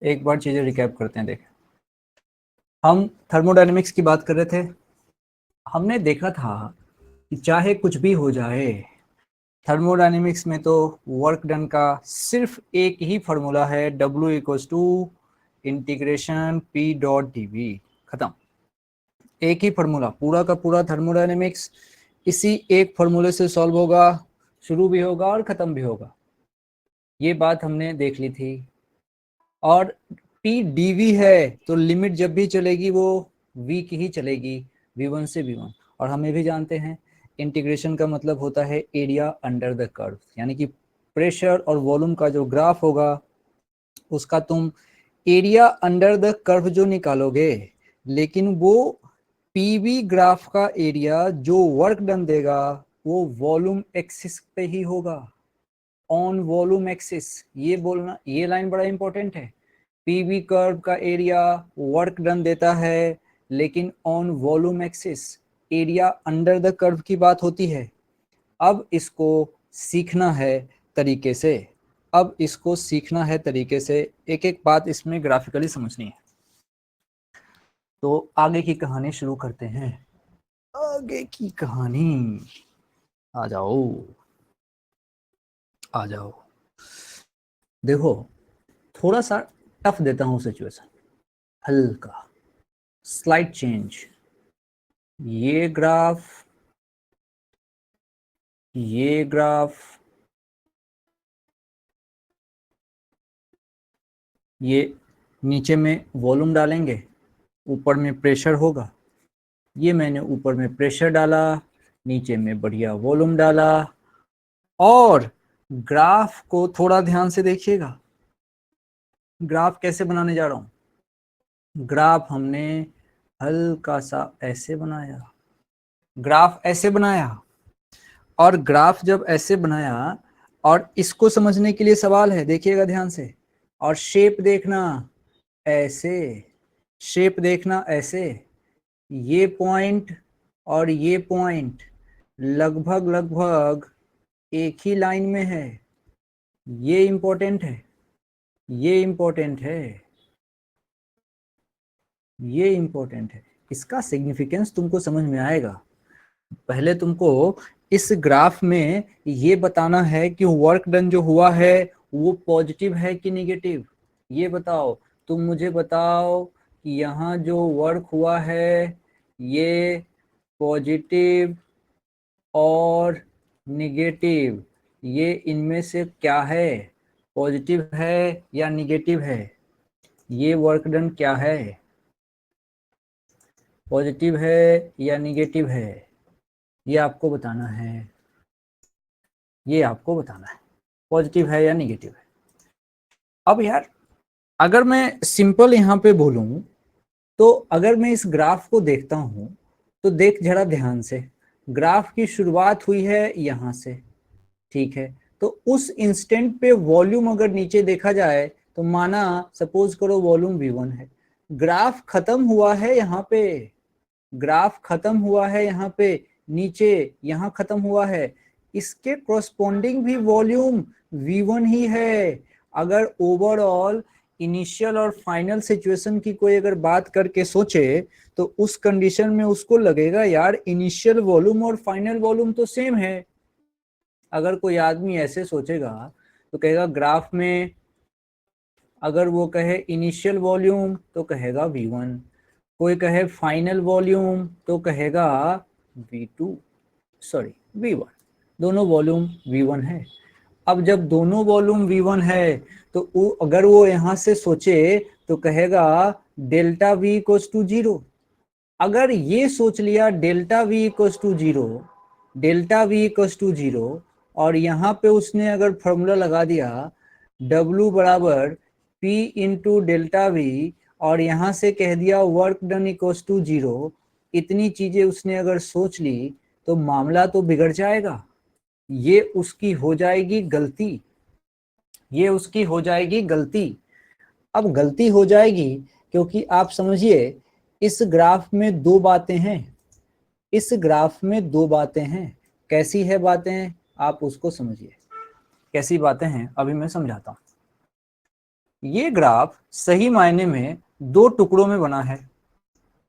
एक बार चीजें रिकैप करते हैं। देखें, हम थर्मोडायनेमिक्स की बात कर रहे थे। हमने देखा था कि चाहे कुछ भी हो जाए, थर्मोडायनेमिक्स में तो वर्क डन का सिर्फ एक ही फॉर्मूला है, W equals to integration P dot dV। खत्म। एक ही फॉर्मूला, पूरा का पूरा थर्मोडायनेमिक्स इसी एक फॉर्मूले से सॉल्व होगा, शुरू भी होगा और खत्म भी होगा। ये बात हमने देख ली थी। और P dV है तो लिमिट जब भी चलेगी वो V की ही चलेगी, V1 से V1। और हम ये भी जानते हैं इंटीग्रेशन का मतलब होता है एरिया अंडर द कर्व, यानी कि प्रेशर और वॉल्यूम का जो ग्राफ होगा उसका तुम एरिया अंडर द कर्व जो निकालोगे, लेकिन वो पीवी ग्राफ का एरिया जो वर्क डन देगा वो वॉल्यूम एक्सिस पे ही होगा, ऑन वॉल्यूम एक्सिस। ये बोलना, ये लाइन बड़ा इंपॉर्टेंट है। पीवी कर्व का एरिया वर्क डन देता है, लेकिन on volume axis, area under the curve की बात होती है। अब इसको सीखना है तरीके से, अब इसको सीखना है तरीके से, एक एक बात इसमें ग्राफिकली समझनी है। तो आगे की कहानी शुरू करते हैं। आगे की कहानी, आ जाओ आ जाओ। देखो, थोड़ा सा टफ देता हूं सिचुएशन, हल्का स्लाइड चेंज। ये ग्राफ, ये ग्राफ, ये नीचे में वॉल्यूम डालेंगे, ऊपर में प्रेशर होगा। ये मैंने ऊपर में प्रेशर डाला, नीचे में बढ़िया वॉल्यूम डाला। और ग्राफ को थोड़ा ध्यान से देखिएगा, ग्राफ कैसे बनाने जा रहा हूं। ग्राफ हमने हल्का सा ऐसे बनाया, ग्राफ ऐसे बनाया। और ग्राफ जब ऐसे बनाया, और इसको समझने के लिए सवाल है, देखिएगा ध्यान से। और शेप देखना ऐसे, शेप देखना ऐसे। ये पॉइंट और ये पॉइंट लगभग लगभग एक ही लाइन में है। ये इंपॉर्टेंट है, ये इंपॉर्टेंट है, ये इंपॉर्टेंट है। इसका सिग्निफिकेंस तुमको समझ में आएगा। पहले तुमको इस ग्राफ में ये बताना है कि वर्क डन जो हुआ है वो पॉजिटिव है कि निगेटिव। ये बताओ, तुम मुझे बताओ कि यहाँ जो वर्क हुआ है ये पॉजिटिव और निगेटिव, ये इनमें से क्या है, पॉजिटिव है या निगेटिव है। ये वर्क डन क्या है, पॉजिटिव है या निगेटिव है, ये आपको बताना है। ये आपको बताना है पॉजिटिव है या निगेटिव है। अब यार, अगर मैं सिंपल यहाँ पे बोलूं तो अगर मैं इस ग्राफ को देखता हूं तो देख जरा ध्यान से, ग्राफ की शुरुआत हुई है यहां से, ठीक है। तो उस इंस्टेंट पे वॉल्यूम अगर नीचे देखा जाए तो माना सपोज करो वॉल्यूम V1 है, ग्राफ खत्म हुआ है यहाँ पे, ग्राफ खत्म हुआ है यहाँ पे, नीचे यहाँ खत्म हुआ है, इसके कोरस्पोंडिंग भी वॉल्यूम V1 ही है। अगर ओवरऑल इनिशियल और फाइनल सिचुएशन की कोई अगर बात करके सोचे तो उस कंडीशन में उसको लगेगा यार इनिशियल वॉल्यूम और फाइनल वॉल्यूम तो सेम है। अगर कोई आदमी ऐसे सोचेगा तो कहेगा ग्राफ में, अगर वो कहे इनिशियल वॉल्यूम तो कहेगा V1, कोई कहे फाइनल वॉल्यूम तो कहेगा V2, सॉरी V1। दोनों वॉल्यूम V1 है। अब जब दोनों वॉल्यूम V1 है तो अगर वो यहाँ से सोचे तो कहेगा डेल्टा V इक्वल्स टू 0। अगर ये सोच लिया delta V equals to 0, delta V equals to 0, और यहाँ पे उसने अगर फॉर्मूला लगा दिया W बराबर P इंटू डेल्टा V, और यहाँ से कह दिया वर्क डन इक्वल्स टू 0, इतनी चीजें उसने अगर सोच ली तो मामला तो बिगड़ जाएगा। ये उसकी हो जाएगी गलती, ये उसकी हो जाएगी गलती। अब गलती हो जाएगी क्योंकि आप समझिए इस ग्राफ में दो बातें हैं, इस ग्राफ में दो बातें हैं। कैसी है बातें, आप उसको समझिए। कैसी बातें हैं अभी मैं समझाता हूं। ये ग्राफ सही मायने में दो टुकड़ों में बना है।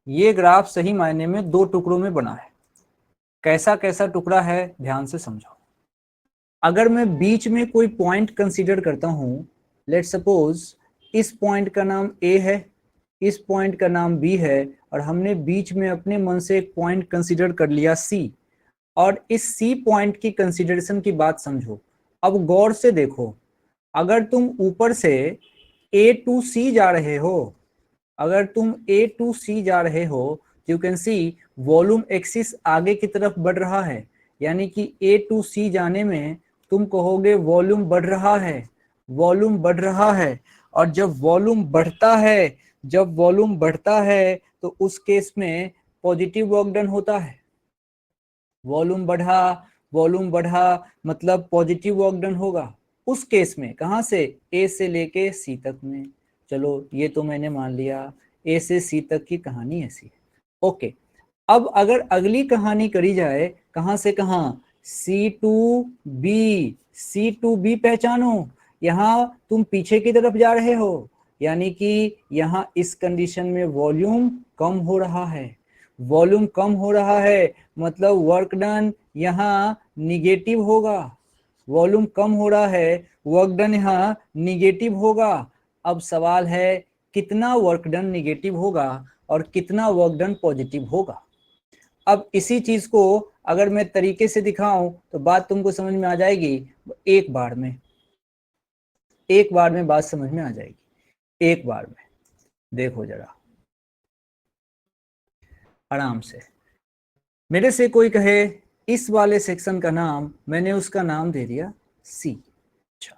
ये ग्राफ सही मायने में दो टुकड़ों में बना है। कैसा कैसा टुकड़ा है, ध्यान से समझो। अगर मैं बीच में कोई पॉइंट कंसीडर करता हूं, लेट सपोज इस पॉइंट का नाम ए है, इस पॉइंट का नाम बी है, और हमने बीच में अपने मन से एक पॉइंट कंसीडर कर लिया सी, और इस सी पॉइंट की कंसीडरेशन की बात समझो। अब गौर से देखो, अगर तुम ऊपर से ए टू सी जा रहे हो, अगर तुम ए टू सी जा रहे हो, you can see volume axis आगे की तरफ बढ़ रहा है, यानी कि ए टू सी जाने में तुम कहोगे वॉल्यूम बढ़ रहा है, वॉल्यूम बढ़ रहा है। और जब वॉल्यूम बढ़ता है, जब वॉल्यूम बढ़ता है तो उस केस में पॉजिटिव वर्क डन होता है। वॉल्यूम बढ़ा, वॉल्यूम बढ़ा मतलब पॉजिटिव वर्क डन होगा उस केस में। कहां से? ए से लेके सी तक में। चलो ये तो मैंने मान लिया, ए से सी तक की कहानी ऐसी है। ओके, अब अगर अगली कहानी करी जाए, कहां से कहां? C to B. C to B पहचानो, यहां तुम पीछे की तरफ जा रहे हो, यानी कि यहां इस कंडीशन में वॉल्यूम कम हो रहा है। वॉल्यूम कम हो रहा है मतलब वर्क डन यहाँ निगेटिव होगा। वॉल्यूम कम हो रहा है, वर्क डन यहाँ निगेटिव होगा। अब सवाल है कितना वर्क डन निगेटिव होगा और कितना वर्क डन पॉजिटिव होगा। अब इसी चीज को अगर मैं तरीके से दिखाऊं तो बात तुमको समझ में आ जाएगी। एक बार में, एक बार में बात समझ में आ जाएगी। एक बार में देखो जरा आराम से। मेरे से कोई कहे इस वाले सेक्शन का नाम, मैंने उसका नाम दे दिया सी। अच्छा,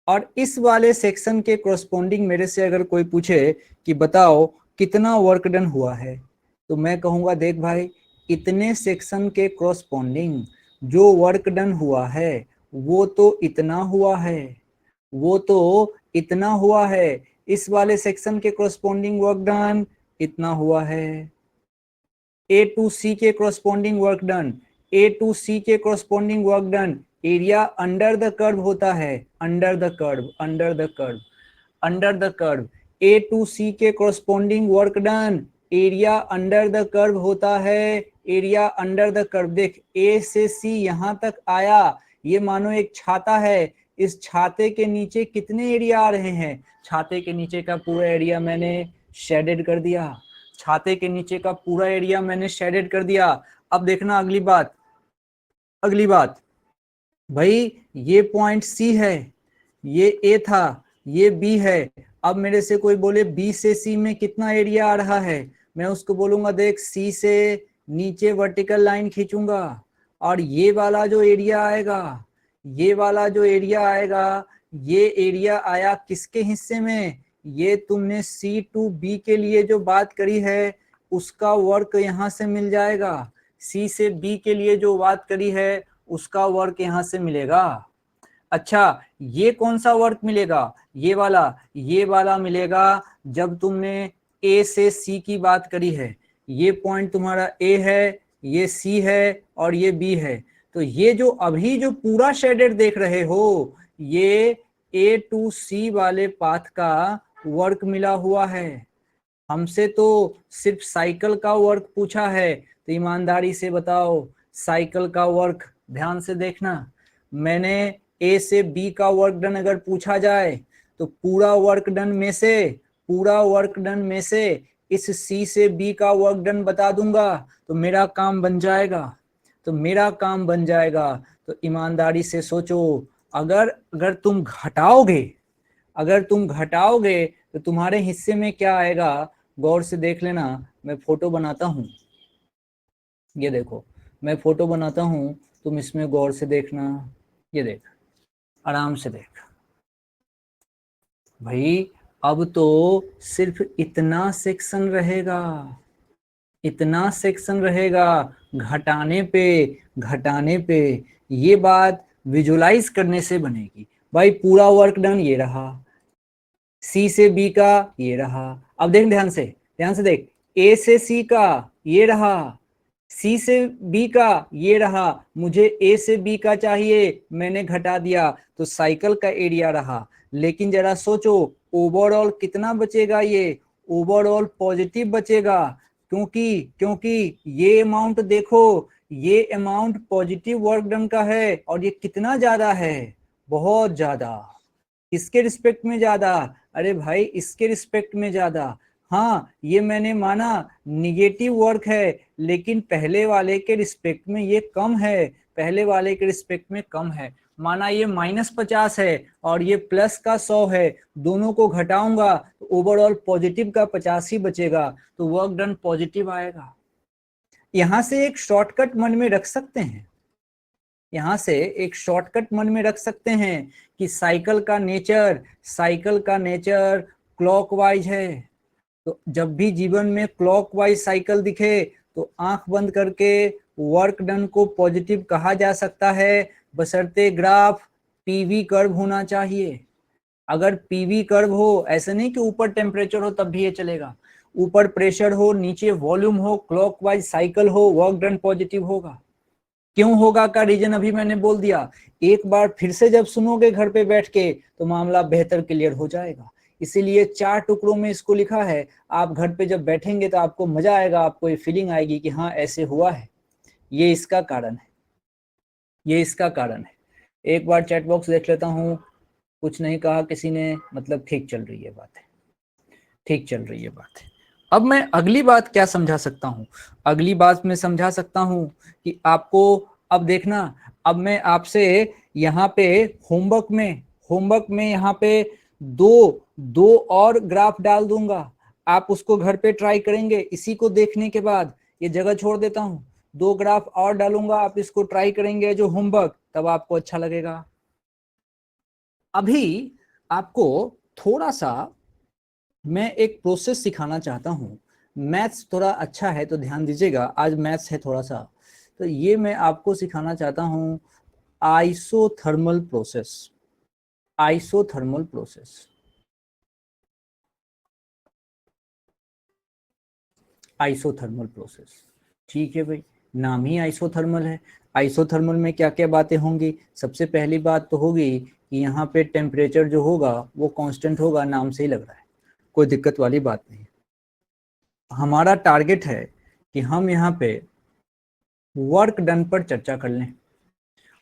और इस वाले सेक्शन के कोरस्पोंडिंग मेरे से अगर कोई पूछे कि बताओ कितना वर्क डन हुआ है, तो मैं कहूंगा देख भाई, इतने सेक्शन के कोरस्पोंडिंग जो वर्क डन हुआ है वो तो इतना हुआ है, वो तो इतना हुआ है। इस वाले सेक्शन के कोरस्पोंडिंग वर्क डन इतना हुआ है। ए टू सी के corresponding work done, A to C के corresponding work done area under the curve होता है, under the curve, under the curve, under the curve. A to C के corresponding work done area under the curve होता है, area under the curve. देख ए से सी यहां तक आया, ये मानो एक छाता है, इस छाते के नीचे कितने एरिया आ रहे हैं? छाते के नीचे का पूरा एरिया मैंने शेडेड कर दिया, छाते के नीचे का पूरा एरिया मैंने शेडेड कर दिया। अब देखना अगली बात, अगली बात भाई, ये पॉइंट सी है, ये ए था, ये बी है। अब मेरे से कोई बोले बी से सी में कितना एरिया आ रहा है, मैं उसको बोलूंगा देख सी से नीचे वर्टिकल लाइन खींचूंगा, और ये वाला जो एरिया आएगा, ये वाला जो एरिया आएगा, ये एरिया आया किसके हिस्से में? ये तुमने सी टू बी के लिए जो बात करी है उसका वर्क यहां से मिल जाएगा। सी से बी के लिए जो बात करी है उसका वर्क यहां से मिलेगा। अच्छा, ये कौन सा वर्क मिलेगा? ये वाला मिलेगा जब तुमने ए से सी की बात करी है। ये पॉइंट तुम्हारा ए है, ये सी है और ये बी है। तो ये जो अभी जो पूरा शेडेड देख रहे हो, ये ए टू सी वाले पाथ का वर्क मिला हुआ है। हमसे तो सिर्फ साइकिल का वर्क पूछा है, तो ईमानदारी से बताओ साइकिल का वर्क ध्यान से देखना। मैंने ए से बी का वर्क डन अगर पूछा जाए तो पूरा वर्क डन में से, पूरा वर्क डन में से इस सी से बी का वर्क डन बता दूंगा तो मेरा काम बन जाएगा, तो मेरा काम बन जाएगा। तो ईमानदारी से सोचो, अगर अगर तुम घटाओगे, अगर तुम घटाओगे तो तुम्हारे हिस्से में क्या आएगा? गौर से देख लेना, मैं फोटो बनाता हूं, ये देखो मैं फोटो बनाता हूं, तुम इसमें गौर से देखना। ये देख, आराम से देख भाई, अब तो सिर्फ इतना सेक्शन रहेगा, इतना सेक्शन रहेगा। घटाने पे, घटाने पे ये बात विजुलाइज करने से बनेगी। भाई पूरा वर्क डन ये रहा, सी से बी का ये रहा। अब देख ध्यान से, ध्यान से देख, ए से सी का ये रहा, सी से बी का ये रहा। मुझे ए से बी का चाहिए, मैंने घटा दिया तो साइकिल का एरिया रहा। लेकिन जरा सोचो, ओवरऑल कितना बचेगा, ये ओवरऑल पॉजिटिव बचेगा, क्योंकि ये अमाउंट देखो, ये अमाउंट पॉजिटिव वर्क डन का है और ये कितना ज्यादा है, बहुत ज्यादा। किसके रिस्पेक्ट में ज्यादा, अरे भाई इसके रिस्पेक्ट में ज्यादा। हाँ ये मैंने माना निगेटिव वर्क है, लेकिन पहले वाले के रिस्पेक्ट में ये कम है, पहले वाले के रिस्पेक्ट में कम है। माना ये -50 है और ये प्लस का 100 है, दोनों को घटाऊंगा तो ओवरऑल पॉजिटिव का 50 ही बचेगा, तो वर्क डन पॉजिटिव आएगा। यहां से एक शॉर्टकट मन में रख सकते हैं, यहां से एक शॉर्टकट मन में रख सकते हैं कि साइकिल का नेचर क्लॉकवाइज है। तो जब भी जीवन में क्लॉकवाइज साइकिल दिखे तो आंख बंद करके वर्क डन को पॉजिटिव कहा जा सकता है, बशर्ते ग्राफ पीवी कर्व होना चाहिए। अगर पीवी कर्व हो, ऐसे नहीं कि ऊपर टेम्परेचर हो तब भी ये चलेगा, ऊपर प्रेशर हो, नीचे वॉल्यूम हो, क्लॉकवाइज साइकिल हो, वर्क डन पॉजिटिव होगा। क्यों होगा का रीजन अभी मैंने बोल दिया, एक बार फिर से जब सुनोगे घर पे बैठ के तो मामला बेहतर क्लियर हो जाएगा। इसीलिए 4 टुकड़ों में इसको लिखा है, आप घर पे जब बैठेंगे तो आपको मजा आएगा, आपको ये फीलिंग आएगी कि हाँ ऐसे हुआ है, ये इसका कारण है, ये इसका कारण है। एक बार चैट बॉक्स देख लेता हूँ, कुछ नहीं कहा किसी ने, मतलब ठीक चल रही है बात है, ठीक चल रही है बात है। अब मैं अगली बात क्या समझा सकता हूँ, अगली बात मैं समझा सकता हूँ कि आपको, अब देखना, अब मैं आपसे यहाँ पे होमवर्क में यहाँ पे दो और ग्राफ डाल दूंगा, आप उसको घर पे ट्राई करेंगे। इसी को देखने के बाद ये जगह छोड़ देता हूँ, 2 ग्राफ और डालूंगा, आप इसको ट्राई करेंगे जो होमवर्क, तब आपको अच्छा लगेगा। अभी आपको थोड़ा सा मैं एक प्रोसेस सिखाना चाहता हूँ, मैथ्स थोड़ा अच्छा है तो ध्यान दीजिएगा, आज मैथ्स है थोड़ा सा, तो ये मैं आपको सिखाना चाहता हूँ isothermal process. Isothermal process, isothermal process, ठीक है भाई, नाम ही आइसोथर्मल है। आइसोथर्मल में क्या क्या बातें होंगी, सबसे पहली बात तो होगी कि यहाँ पे टेम्परेचर जो होगा वो कांस्टेंट होगा, नाम से ही लग रहा है, कोई दिक्कत वाली बात नहीं। हमारा टारगेट है कि हम यहाँ पे वर्क डन पर चर्चा कर लें,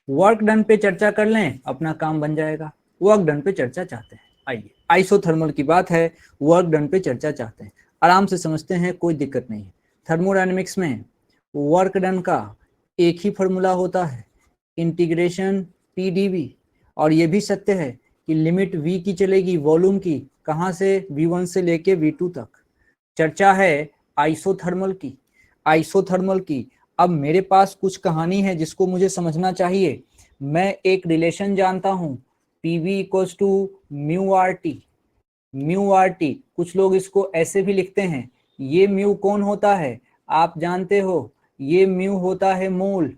वर्क डन पे चर्चा कर लें, अपना काम बन जाएगा। वर्क डन पे चर्चा चाहते हैं, आइए आइसोथर्मल की बात है, वर्क डन पे चर्चा चाहते हैं, आराम से समझते हैं, कोई दिक्कत नहीं है। थर्मोडायनेमिक्स में वर्क डन का एक ही फॉर्मूला होता है, इंटीग्रेशन पीडीवी, और ये भी सत्य है कि लिमिट वी की चलेगी, वॉल्यूम की, कहाँ से, V1 से लेके V2 तक। चर्चा है आइसोथर्मल की, आइसोथर्मल की। अब मेरे पास कुछ कहानी है जिसको मुझे समझना चाहिए। मैं एक रिलेशन जानता हूँ, PV equals to mu R T, mu R T, कुछ लोग इसको ऐसे भी लिखते हैं। ये म्यू कौन होता है, आप जानते हो, ये म्यू होता है मोल।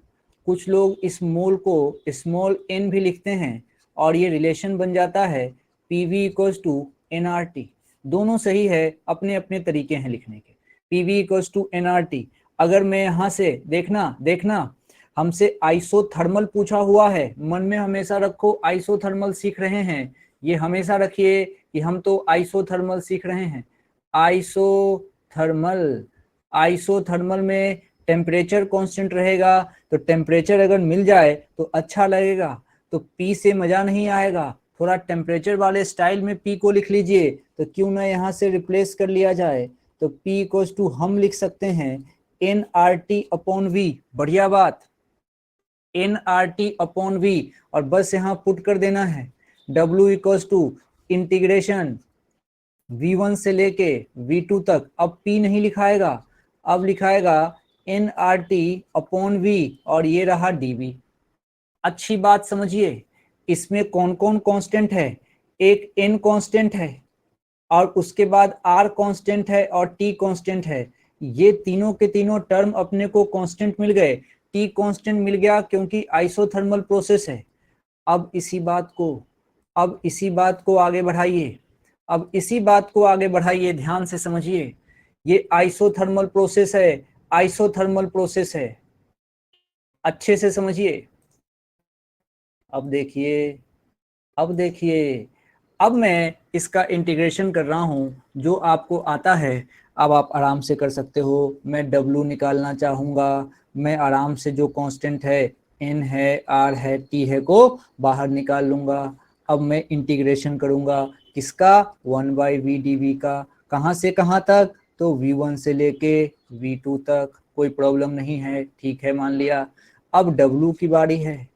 कुछ लोग इस मोल को स्मॉल n भी लिखते हैं, और ये रिलेशन बन जाता है PV इक्वल्स टू nRT। दोनों सही है, अपने अपने तरीके हैं लिखने के। PV equals to nRT। अगर मैं यहाँ से देखना हमसे आइसोथर्मल पूछा हुआ है, मन में हमेशा रखो आइसोथर्मल सीख रहे हैं, ये हमेशा रखिए कि हम तो आइसोथर्मल सीख रहे हैं। आइसोथर्मल, आइसोथर्मल में टेम्परेचर कांस्टेंट रहेगा, तो टेम्परेचर अगर मिल जाए तो अच्छा लगेगा, तो पी से मजा नहीं आएगा, थोड़ा टेम्परेचर वाले स्टाइल में पी को लिख लीजिए, तो क्यों ना यहाँ से रिप्लेस कर लिया जाए, तो पी इक्वल्स टू हम लिख सकते हैं nRT अपॉन वी, बढ़िया बात, nRT अपॉन वी, और बस यहाँ पुट कर देना है W equals to integration V1 से लेके V2 तक। अब P नहीं लिखाएगा, अब लिखाएगा nRT अपॉन V, और ये रहा dV। अच्छी बात समझिए, इसमें कौन कौन कांस्टेंट है, एक n कांस्टेंट है, और उसके बाद R कांस्टेंट है, और T कांस्टेंट है। ये तीनों के तीनों टर्म अपने को कांस्टेंट मिल गए, T कांस्टेंट मिल गया क्योंकि आइसोथर्मल प्रोसेस है। अब इसी बात को आगे बढ़ाइए, अब इसी बात को आगे बढ़ाइए, ध्यान से समझिए, ये आइसोथर्मल प्रोसेस है, आइसोथर्मल प्रोसेस है, अच्छे से समझिए। अब देखिए, अब देखिए, अब मैं इसका इंटीग्रेशन कर रहा हूँ, जो आपको आता है अब आप आराम से कर सकते हो। मैं W निकालना चाहूँगा, मैं आराम से जो कांस्टेंट है N है, R है, T है को बाहर निकाल लूँगा। अब मैं इंटीग्रेशन करूँगा किसका, 1/v dv का। कहाँ से कहाँ तक, तो V1 से लेके V2 तक, कोई प्रॉब्लम नहीं है, ठीक है, मान लिया। अब W की बारी है।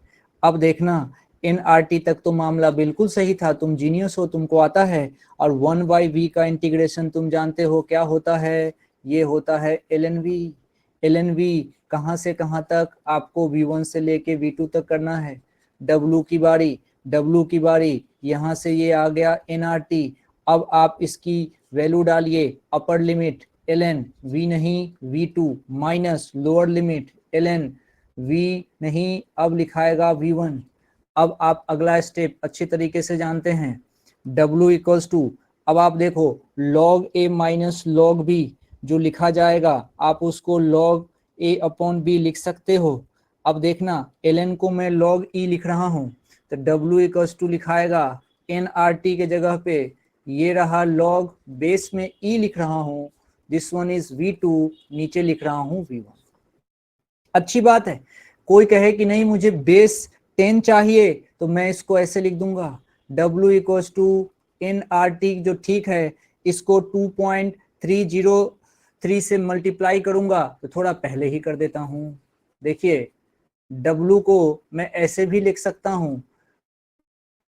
अब देखना NRT तक तो मामला बिल्कुल सही था, तुम जीनियस हो, तुमको आता है। और 1/v का इंटीग्रेशन तुम जानते हो क्या होता है, ये होता है ln v। ln v कहाँ से कहाँ तक, आपको V1 से लेके V2 तक करना है। W की बारी, W की बारी, यहाँ से ये आ गया NRT। अब आप इसकी वैल्यू डालिए, अपर लिमिट ln v नहीं V2 minus lower limit ln v नहीं, अब लिखाएगा V1। अब आप अगला स्टेप अच्छी तरीके से जानते हैं, W इक्वल्स टू, अब आप देखो log a minus log b जो लिखा जाएगा, आप उसको log a अपॉन b लिख सकते हो। अब देखना ln को मैं log e लिख रहा हूँ, तो W इक्वल्स टू लिखाएगा NRT के जगह पे, ये रहा log, बेस में e लिख रहा हूँ, दिस वन इज V2, नीचे लिख रहा हूँ V1। अच्छी बात है। कोई कहे कि नहीं मुझे बेस 10 चाहिए, तो मैं इसको ऐसे लिख दूंगा, W इक्वल्स टू NRT, जो ठीक है, इसको 2.303 से मल्टीप्लाई करूंगा, तो थोड़ा पहले ही कर देता हूं। देखिए W को मैं ऐसे भी लिख सकता हूं,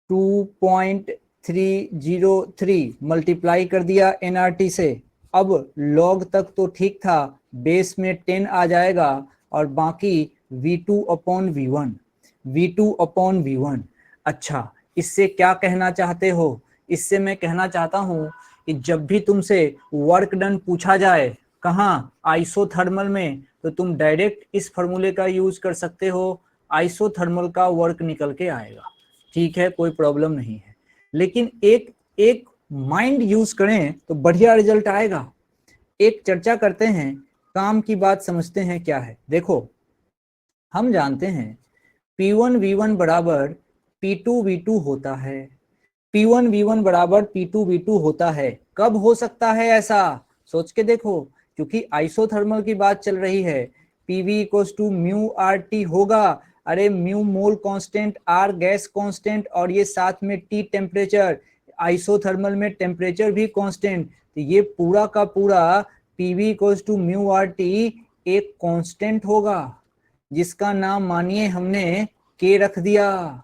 2.303 मल्टीप्लाई कर दिया NRT से। अब log तक तो ठीक था, बेस में 10 आ जाएगा, और बाकी V2 upon V1, V2 upon V1। अच्छा, इससे क्या कहना चाहते हो, इससे मैं कहना चाहता हूँ कि जब भी तुमसे वर्क डन पूछा जाए, कहाँ, आइसोथर्मल में, तो तुम डायरेक्ट इस फॉर्मूले का यूज कर सकते हो, आइसोथर्मल का वर्क निकल के आएगा, ठीक है, कोई प्रॉब्लम नहीं है। लेकिन एक एक माइंड यूज करें तो बढ़िया रिजल्ट आएगा। एक चर्चा करते हैं, काम की बात समझते हैं क्या है। देखो हम जानते हैं P1 V1 बराबर P2 V2 होता है, P1 V1 बराबर P2 V2 होता है। कब हो सकता है ऐसा, सोच के देखो, क्योंकि आइसोथर्मल की बात चल रही है। PV equals to mu R T होगा, अरे mu mole constant, R gas constant, और ये साथ में T टेम्परेचर, आइसोथर्मल में टेम्परेचर भी कांस्टेंट, तो ये पूरा का पूरा PV equals to mu R T एक कांस्टेंट होगा, जिसका नाम मानिए हमने K रख दिया।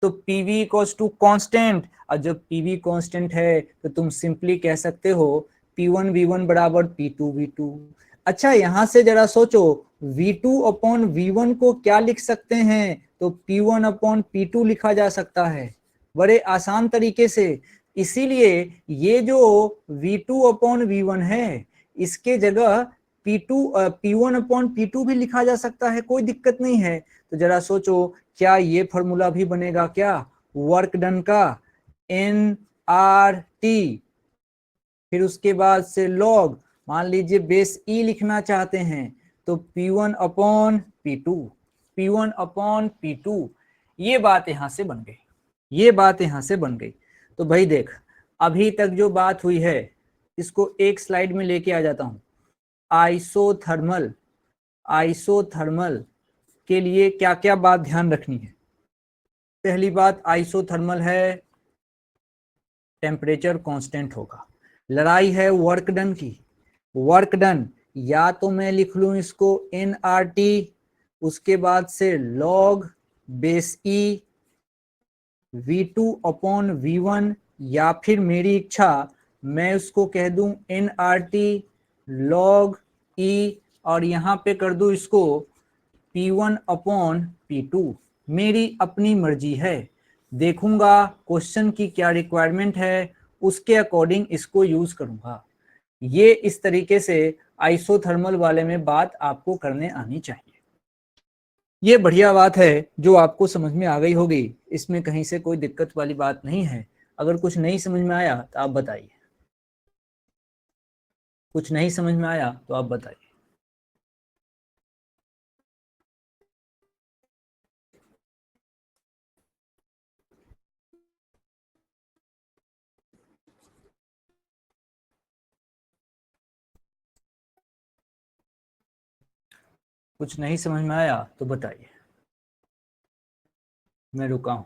तो PV इक्वल्स टू कांस्टेंट, और जब PV कांस्टेंट है तो तुम सिंपली कह सकते हो P1 V1 बराबर P2 V2। अच्छा, यहां से जरा सोचो, V2 अपॉन V1 को क्या लिख सकते हैं, तो P1 अपॉन P2 लिखा जा सकता है, बड़े आसान तरीके से। इसीलिए ये जो V2 अपॉन V1 है, इसके जगह P1 अपॉन P2 भी लिखा जा सकता है, कोई दिक्कत नहीं है। तो जरा सोचो, क्या ये फॉर्मूला भी बनेगा क्या, वर्क डन का, NRT, फिर उसके बाद से लॉग, मान लीजिए बेस E लिखना चाहते हैं, तो P1 upon P2, P1 upon P2, ये बात यहां से बन गई, ये बात यहां से बन गई। तो भाई देख, अभी तक जो बात हुई है, इसको एक स्लाइड में लेके आ जाता हूं। आइसोथर्मल, आइसोथर्मल के लिए क्या क्या बात ध्यान रखनी है। पहली बात, आइसोथर्मल है, टेम्परेचर कांस्टेंट होगा। लड़ाई है वर्क डन की, वर्क डन या तो मैं लिख लूं इसको NRT, उसके बाद से log base E V2 upon V1, या फिर मेरी इच्छा मैं उसको कह दूं NRT log E, और यहां पे कर दूं इसको P1 अपॉन P2। मेरी अपनी मर्जी है, देखूंगा क्वेश्चन की क्या रिक्वायरमेंट है, उसके अकॉर्डिंग इसको यूज करूंगा। ये इस तरीके से आइसोथर्मल वाले में बात आपको करने आनी चाहिए। ये बढ़िया बात है जो आपको समझ में आ गई होगी, इसमें कहीं से कोई दिक्कत वाली बात नहीं है। अगर कुछ नहीं समझ में आया तो आप बताइए, कुछ नहीं समझ में आया तो आप बताइए। कुछ नहीं समझ में आया तो बताइए, मैं रुका हूं।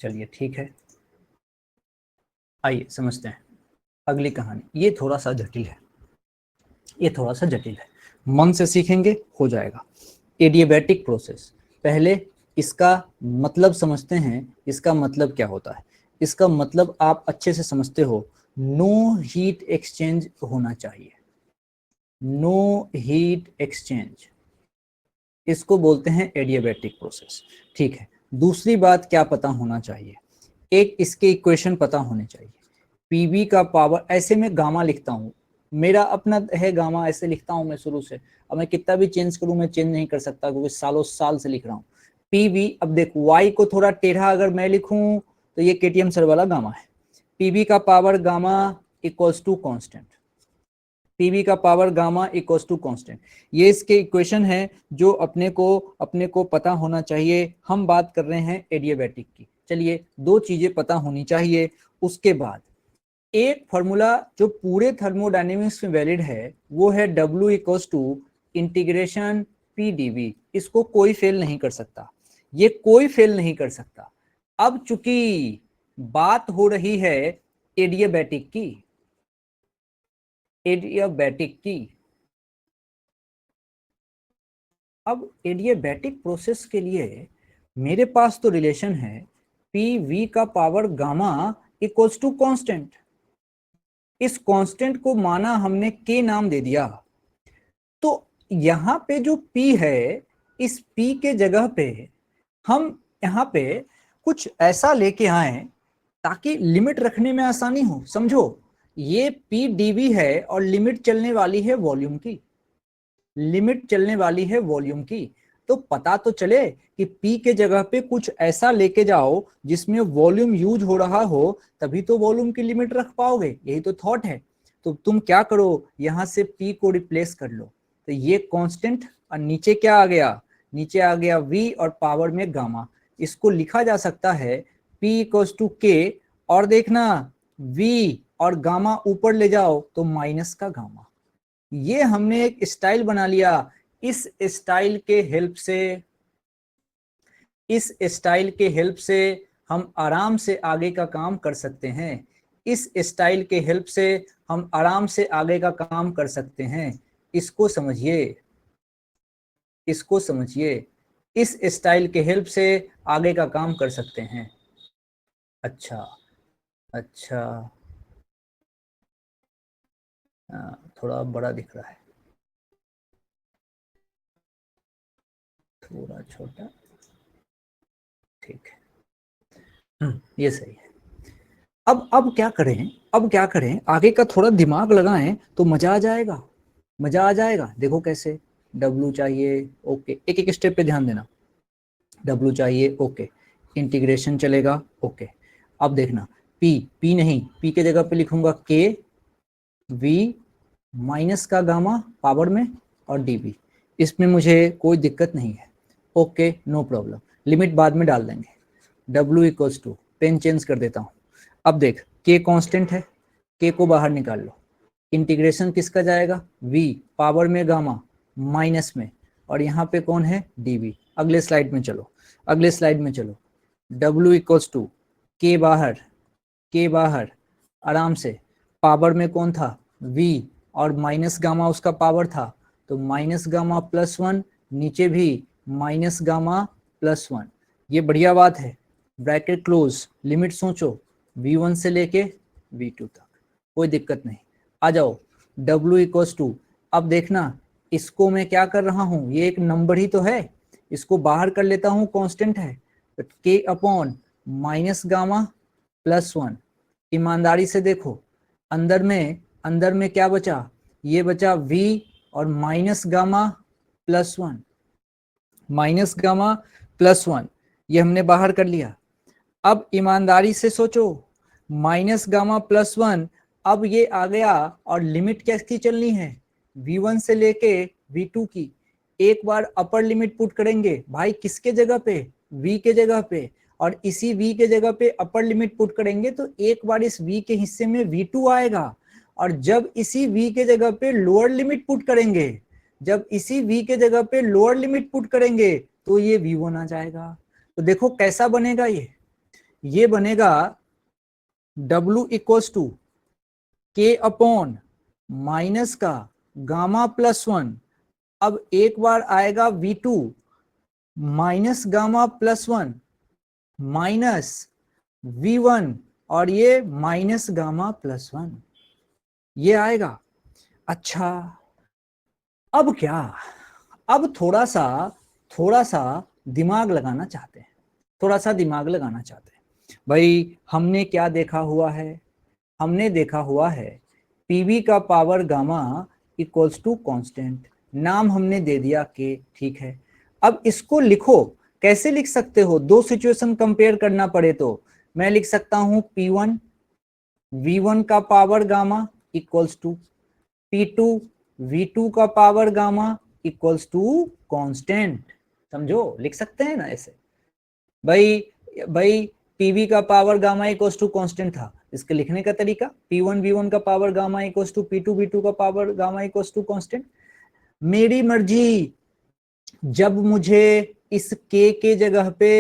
चलिए ठीक है, आइए समझते हैं अगली कहानी। ये थोड़ा सा जटिल है, ये थोड़ा सा जटिल है, मन से सीखेंगे हो जाएगा। एडियाबैटिक प्रोसेस, पहले इसका मतलब समझते हैं। इसका मतलब क्या होता है? इसका मतलब आप अच्छे से समझते हो, नो हीट एक्सचेंज होना चाहिए। नो हीट एक्सचेंज, इसको बोलते हैं एडियाबैटिक प्रोसेस। ठीक है, दूसरी बात क्या पता होना चाहिए? एक इसके इक्वेशन पता होने चाहिए। पीवी का पावर, ऐसे में गामा लिखता हूँ, मेरा अपना है गामा, ऐसे लिखता हूँ मैं शुरू से। अब मैं कितना भी चेंज करूँ, मैं चेंज नहीं कर सकता क्योंकि सालों साल से लिख रहा हूँ। पीवी, अब देखो वाई को थोड़ा टेढ़ा अगर मैं लिखूं तो ये केटीएम सर वाला गामा है। पीवी का power gamma equals to constant, PV का power gamma equals to constant, ये इसके इक्वेशन है जो अपने को पता होना चाहिए। हम बात कर रहे हैं एडियाबैटिक की। चलिए, दो चीजें पता होनी चाहिए। उसके बाद एक फॉर्मूला जो पूरे थर्मोडायनेमिक्स में वैलिड है वो है W equals to integration P dV. इसको कोई फेल नहीं कर सकता, ये कोई फेल नहीं कर सकता। अब चूंकि बात हो रही है एडियाबैटिक की, एडियाबैटिक की, अब एडियाबैटिक प्रोसेस के लिए मेरे पास तो रिलेशन है पी वी का power gamma equals to constant. इस कांस्टेंट को माना हमने के नाम दे दिया। तो यहाँ पे जो P है, इस P के जगह पे हम यहाँ पे कुछ ऐसा लेके आए ताकि लिमिट रखने में आसानी हो। समझो, ये P dV है और लिमिट चलने वाली है वॉल्यूम की, लिमिट चलने वाली है वॉल्यूम की। तो पता तो चले कि P के जगह पे कुछ ऐसा लेके जाओ जिसमें वॉल्यूम यूज हो रहा हो, तभी तो वॉल्यूम की लिमिट रख पाओगे। यही तो थॉट है। तो तुम क्या करो, यहां से P को रिप्लेस कर लो, तो ये कांस्टेंट, और नीचे क्या आ गया? नीचे आ गया V और पावर में गामा। इसको लिखा जा सकता है P इक्वल्स टू K, और देखना V और गामा ऊपर ले जाओ तो माइनस का गामा। ये हमने एक स्टाइल बना लिया। इस स्टाइल के हेल्प से, इस स्टाइल के हेल्प से हम आराम से आगे का काम कर सकते हैं। इस स्टाइल के हेल्प से हम आराम से आगे का काम कर सकते हैं। इसको समझिए, इसको समझिए, इस स्टाइल के हेल्प से आगे का काम कर सकते हैं। अच्छा, अच्छा, थोड़ा बड़ा दिख रहा है, थोड़ा छोटा, ठीक है, ये सही है। अब क्या करें, अब क्या करें, आगे का थोड़ा दिमाग लगाएं तो मजा आ जाएगा, मजा आ जाएगा। देखो कैसे, W चाहिए, ओके, एक एक स्टेप पे ध्यान देना। W चाहिए, ओके, इंटीग्रेशन चलेगा, ओके। अब देखना, P नहीं, P के जगह पे लिखूंगा K V माइनस का गामा पावर में और dV। इसमें मुझे कोई दिक्कत नहीं है, ओके, नो प्रॉब्लम। लिमिट बाद में डाल देंगे। W equals to, pen change कर देता हूँ। अब देख, K कांस्टेंट है, K को बाहर निकाल लो। इंटीग्रेशन किसका जाएगा? V पावर में गामा माइनस में, और यहाँ पे कौन है? dV। अगले स्लाइड में चलो, अगले स्लाइड में चलो। W इक्वल्स टू K बाहर, K बाहर, आराम से। पावर में कौन था? V, और माइनस गामा उसका पावर था, तो माइनस गामा प्लस 1, नीचे भी माइनस गामा प्लस 1। ये बढ़िया बात है। ब्रैकेट क्लोज, लिमिट सोचो V1 से लेके V2 तक, कोई दिक्कत नहीं। आ जाओ, W इक्वल्स टू, अब देखना इसको मैं क्या कर रहा हूँ, ये एक नंबर ही तो है, इसको बाहर कर लेता हूँ, कांस्टेंट है, तो K upon minus gamma plus 1। ईमानदारी से देखो, अंदर में क्या बचा? ये बचा V और minus gamma plus 1, minus gamma plus 1, ये हमने बाहर कर लिया। अब ईमानदारी से सोचो, माइनस गामा प्लस 1, अब ये आ गया, और लिमिट किसकी चलनी है? V1 से लेके V2 की। एक बार अपर लिमिट पुट करेंगे भाई, किसके जगह पे, v के जगह पे, और इसी v के जगह पे अपर लिमिट पुट करेंगे तो एक बार इस v के हिस्से में v2 आएगा, और जब इसी v के जगह पे लोअर लिमिट पुट करेंगे, जब इसी v के जगह पे लोअर लिमिट पुट करेंगे तो ये v1 आ जाएगा। तो देखो कैसा बनेगा, ये बनेगा w equals to k upon minus का गामा प्लस 1, अब एक बार आएगा v2 minus gamma plus 1 minus v1, और ये माइनस गामा प्लस 1, ये आएगा। अच्छा अब क्या, अब थोड़ा सा दिमाग लगाना चाहते हैं, थोड़ा सा दिमाग लगाना चाहते हैं। भाई हमने क्या देखा हुआ है, हमने देखा हुआ है पीवी का power gamma equals to constant, नाम हमने दे दिया के, ठीक है। अब इसको लिखो, कैसे लिख सकते हो, दो सिचुएशन कंपेयर करना पड़े तो मैं लिख सकता हूं P1 V1 का power gamma equals to P2 V2 का power gamma equals to constant, समझो लिख सकते हैं ना ऐसे। भाई पीवी का power gamma equals to constant था, इसके लिखने का तरीका P1 V1 का power gamma equals to P2 V2 का power gamma equals to constant. मेरी मर्जी, जब मुझे इस k के जगह पे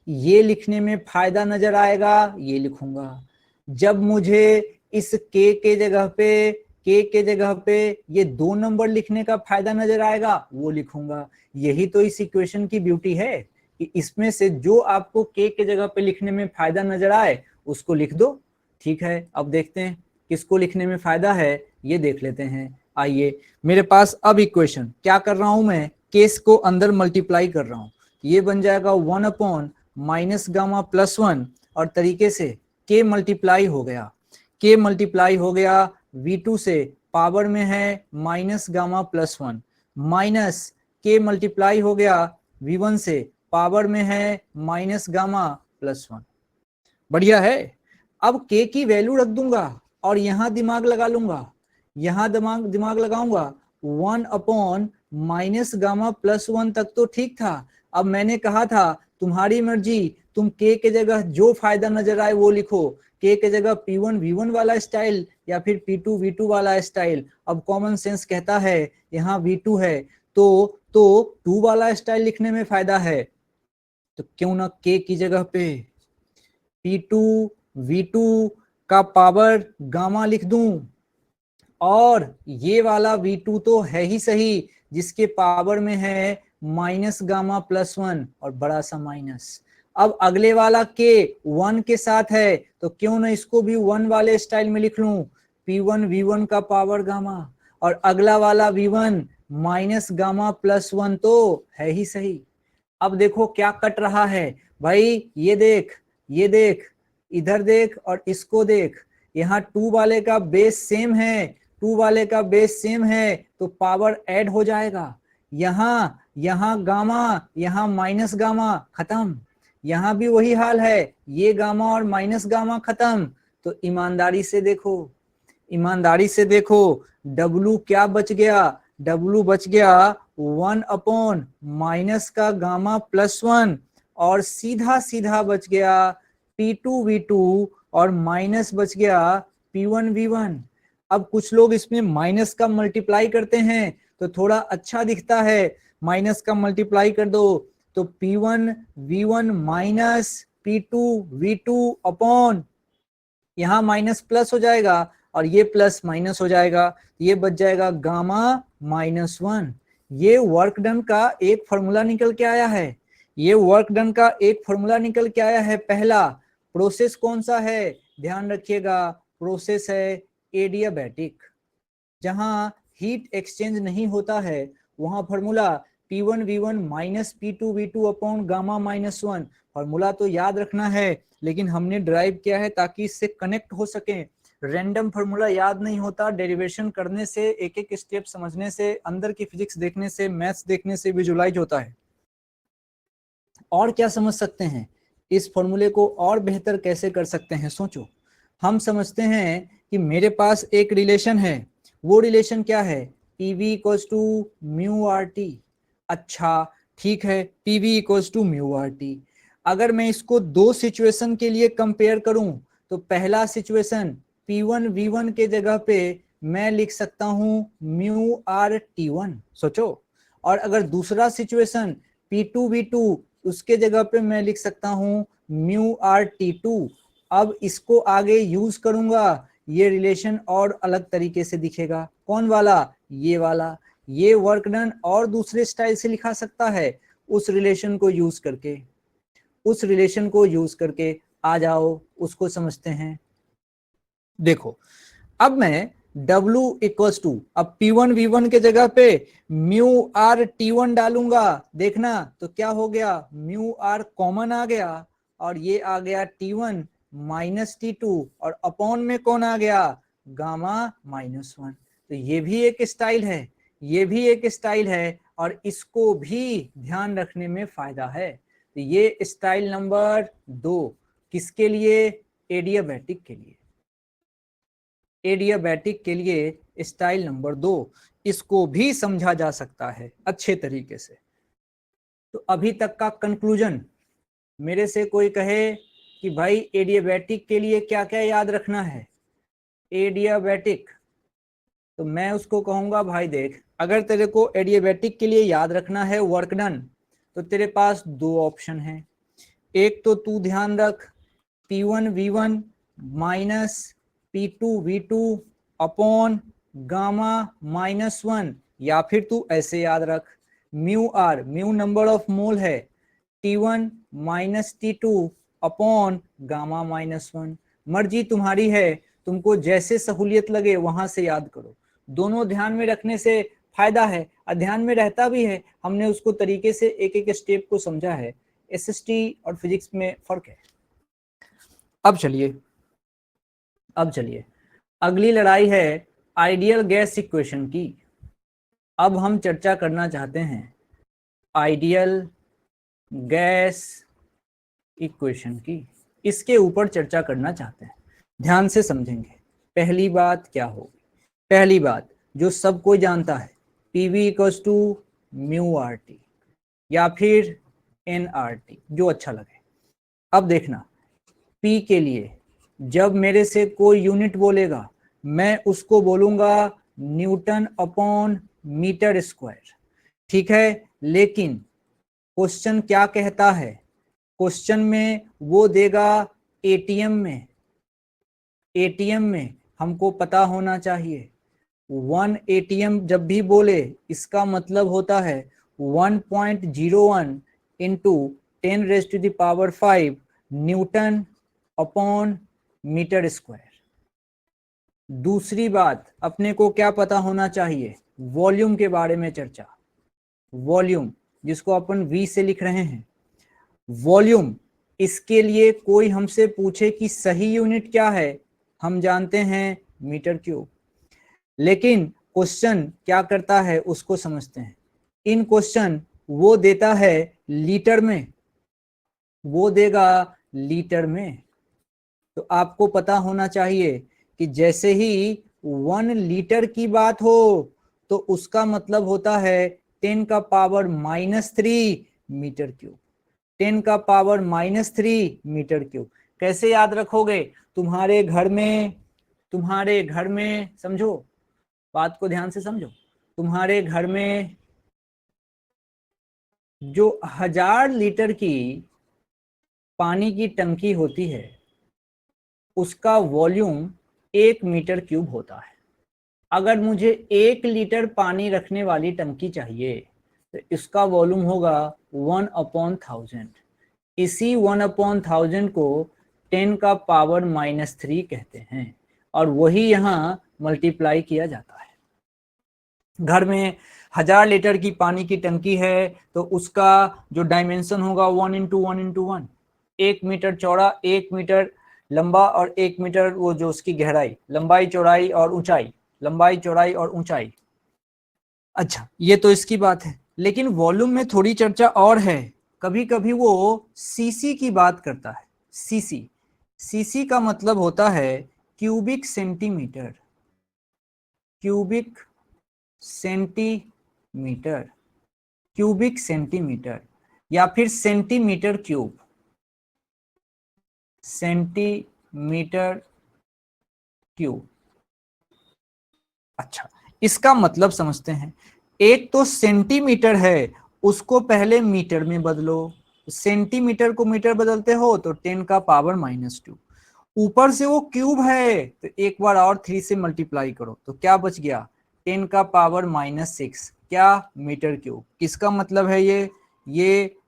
ये लिखने में फायदा नजर आएगा ये लिखूंगा, जब मुझे इस k के जगह पे ये 2 नंबर लिखने का फायदा नजर आएगा वो लिखूंगा। यही तो इस इक्वेशन की ब्यूटी है कि इसमें से जो आपको k के जगह पे लिखने में फायदा नजर आए उसको लिख दो, ठीक है। अब देखते हैं किसको लिखने में फायदा है, ये देख लेते हैं। आइए मेरे पास अब इक्वेशन क्या कर रहा हूं मैं, केस को अंदर मल्टीप्लाई कर रहा हूं, ये बन जाएगा 1 अपॉन माइनस गामा प्लस 1, और तरीके से k मल्टीप्लाई हो गया, v2 से पावर में है minus gamma plus 1, minus k multiply हो गया v1 से पावर में है माइनस गामा प्लस 1। बढ़िया है। अब k की वैल्यू रख दूंगा और यहां दिमाग लगा लूंगा, यहां दिमाग लगाऊंगा। 1 अपॉन माइनस गामा प्लस 1 तक तो ठीक था। अब मैंने कहा था तुम्हारी मर्जी, तुम k के जगह जो फायदा नजर आए वो लिखो, k के जगह P1 V1 वाला स्टाइल या फिर P2 V2 वाला स्टाइल। अब कॉमन सेंस कहता है यहाँ V2 है तो 2 वाला स्टाइल लिखने में फायदा है, तो क्यों ना k की जगह पे P2 V2 का पावर गामा लिख दूं, और ये वाला V2 तो है ही सही जिसके पावर में है माइनस गामा प्लस 1 और बड़ा सा माइनस। अब अगले वाला k 1 के साथ है तो क्यों ना इसको भी 1 वाले स्टाइल में लिख लूं, P1 V1 का पावर गामा, और अगला वाला V1 माइनस गामा प्लस 1 तो है ही सही। अब देखो क्या कट रहा है भाई, ये देख इधर देख और इसको देख, यहाँ 2 वाले का बेस सेम है, 2 वाले का बेस सेम है तो पावर ऐड हो जाएगा। यहाँ गामा, यहाँ माइनस गामा खत्म, यहाँ भी वही हाल है, ये गामा और माइनस गामा खत्म। तो ईमानदारी से देखो W क्या बच गया, W बच गया 1 अपॉन माइनस का गामा प्लस 1, और सीधा बच गया P2 V2 और माइनस बच गया P1 V1। अब कुछ लोग इसमें माइनस का मल्टीप्लाई करते हैं तो थोड़ा अच्छा दिखता है, माइनस का मल्टीप्लाई कर दो तो P1 V1 minus P2 V2 upon यहाँ माइनस प्लस हो जाएगा और ये प्लस माइनस हो जाएगा, ये बच जाएगा गामा माइनस 1। ये वर्क डन का एक फॉर्मूला निकल के आया है, पहला प्रोसेस कौन सा है, ध्यान रखिएगा, प्रोसेस है एडियाबैटिक। जहां हीट एक्सचेंज नहीं होता है वहां formula P1 V1 minus P2 V2 upon gamma minus 1। Formula तो याद रखना है लेकिन हमने ड्राइव किया है ताकि इससे कनेक्ट हो सके। रैंडम फॉर्मूला याद नहीं होता, डेरिवेशन करने से, एक एक स्टेप समझने से, अंदर की फिजिक्स देखने से, मैथ्स देखने से विजुलाइज होता है। और क्या समझ सकते हैं, इस फॉर्मूले को और बेहतर कैसे कर सकते हैं, सोचो। हम समझते हैं कि मेरे पास एक रिलेशन है, वो रिलेशन क्या है, PV equals to mu RT, अच्छा ठीक है, PV equals to mu R T. अगर मैं इसको दो सिचुएशन के लिए कंपेयर करूं तो पहला सिचुएशन P1 V1 के जगह पे मैं लिख सकता हूं म्यू आर T1, सोचो। और अगर दूसरा सिचुएशन P2 V2, उसके जगह पे मैं लिख सकता हूं म्यू आर T2। अब इसको आगे यूज करूंगा, ये रिलेशन और अलग तरीके से दिखेगा। कौन वाला? ये वाला। ये वर्क डन और दूसरे स्टाइल से लिखा सकता है, उस रिलेशन को यूज करके। उस रिलेशन को यूज करके आ जाओ, उसको समझते हैं। देखो अब मैं W इक्वल्स टू, अब P1 V1 के जगह पे म्यू आर T1 डालूंगा, देखना तो क्या हो गया, म्यू आर कॉमन आ गया और ये आ गया T1 माइनस T2 और अपॉन में कौन आ गया, गामा माइनस 1। तो ये भी एक स्टाइल है, ये भी एक स्टाइल है और इसको भी ध्यान रखने में फायदा है। तो ये स्टाइल नंबर 2 किसके लिए, एडियाबैटिक के लिए। एडियाबैटिक के लिए स्टाइल नंबर 2, इसको भी समझा जा सकता है अच्छे तरीके से। तो अभी तक का कंक्लूजन, मेरे से कोई कहे कि भाई एडियाबैटिक के लिए क्या क्या याद रखना है, एडियाबैटिक, तो मैं उसको कहूंगा भाई देख, अगर तेरे को एडियाबैटिक के लिए याद रखना है वर्क डन, तो तेरे पास दो ऑप्शन है। एक तो तू ध्यान रख P1 V1 minus P2 V2 upon gamma minus 1, या फिर तू ऐसे याद रख mu R, mu number of mole है, T1 minus T2 upon gamma minus 1। मर्जी तुम्हारी है, तुमको जैसे सहूलियत लगे वहां से याद करो। दोनों ध्यान में रखने से फायदा है, और ध्यान में रहता भी है, हमने उसको तरीके से एक एक स्टेप को समझा है। SST और फिजिक्स में फर्क है। अब चलिए अगली लड़ाई है आइडियल गैस इक्वेशन की। अब हम चर्चा करना चाहते हैं आइडियल गैस इक्वेशन की, इसके ऊपर चर्चा करना चाहते हैं, ध्यान से समझेंगे। पहली बात क्या होगी, पहली बात जो सब कोई जानता है, PV equals to mu R T या फिर NRT, जो अच्छा लगे। अब देखना P के लिए जब मेरे से कोई यूनिट बोलेगा, मैं उसको बोलूंगा न्यूटन अपॉन मीटर स्क्वायर, ठीक है। लेकिन क्वेश्चन क्या कहता है, क्वेश्चन में वो देगा ATM में, ATM में हमको पता होना चाहिए 1 ATM जब भी बोले इसका मतलब होता है 1.01 into 10⁵ newton upon metre square. दूसरी बात अपने को क्या पता होना चाहिए, वॉल्यूम के बारे में चर्चा, वॉल्यूम जिसको अपन V से लिख रहे हैं, वॉल्यूम, इसके लिए कोई हमसे पूछे कि सही यूनिट क्या है, हम जानते हैं मीटर क्यूब। लेकिन क्वेश्चन क्या करता है उसको समझते हैं। इन क्वेश्चन वो देता है लीटर में, वो देगा लीटर में। तो आपको पता होना चाहिए कि जैसे ही 1 लीटर की बात हो तो उसका मतलब होता है 10⁻³ मीटर क्यूब, 10⁻³ मीटर क्यूब। कैसे याद रखोगे, तुम्हारे घर में समझो, बात को ध्यान से समझो, तुम्हारे घर में जो 1000 लीटर की पानी की टंकी होती है उसका वॉल्यूम 1 मीटर क्यूब होता है। अगर मुझे 1 लीटर पानी रखने वाली टंकी चाहिए तो इसका वॉल्यूम होगा 1/1000। इसी 1/1000 को 10⁻³ कहते हैं और वही यहाँ मल्टीप्लाई किया जाता है। घर में 1000 लीटर की पानी की टंकी है तो उसका जो डायमेंशन होगा 1x1x1, 1 मीटर चौड़ा, 1 मीटर लंबा और 1 मीटर वो जो उसकी गहराई, लंबाई चौड़ाई और ऊंचाई, लंबाई चौड़ाई और ऊंचाई। अच्छा ये तो इसकी बात है, लेकिन वॉल्यूम में थोड़ी चर्चा और है। कभी कभी वो सीसी की बात करता है, सीसी, सीसी का मतलब होता है cubic centimetre, cubic centimetre, cubic centimetre या फिर सेंटीमीटर क्यूब, सेंटीमीटर क्यूब। अच्छा, इसका मतलब समझते हैं। एक तो सेंटीमीटर है, उसको पहले मीटर में बदलो, सेंटीमीटर को मीटर बदलते हो तो 10 का पावर -2। ऊपर से वो क्यूब है तो एक बार और 3 से मल्टीप्लाई करो तो क्या बच गया, 10 का पावर -6, क्या, मीटर क्यूब। किसका मतलब है ये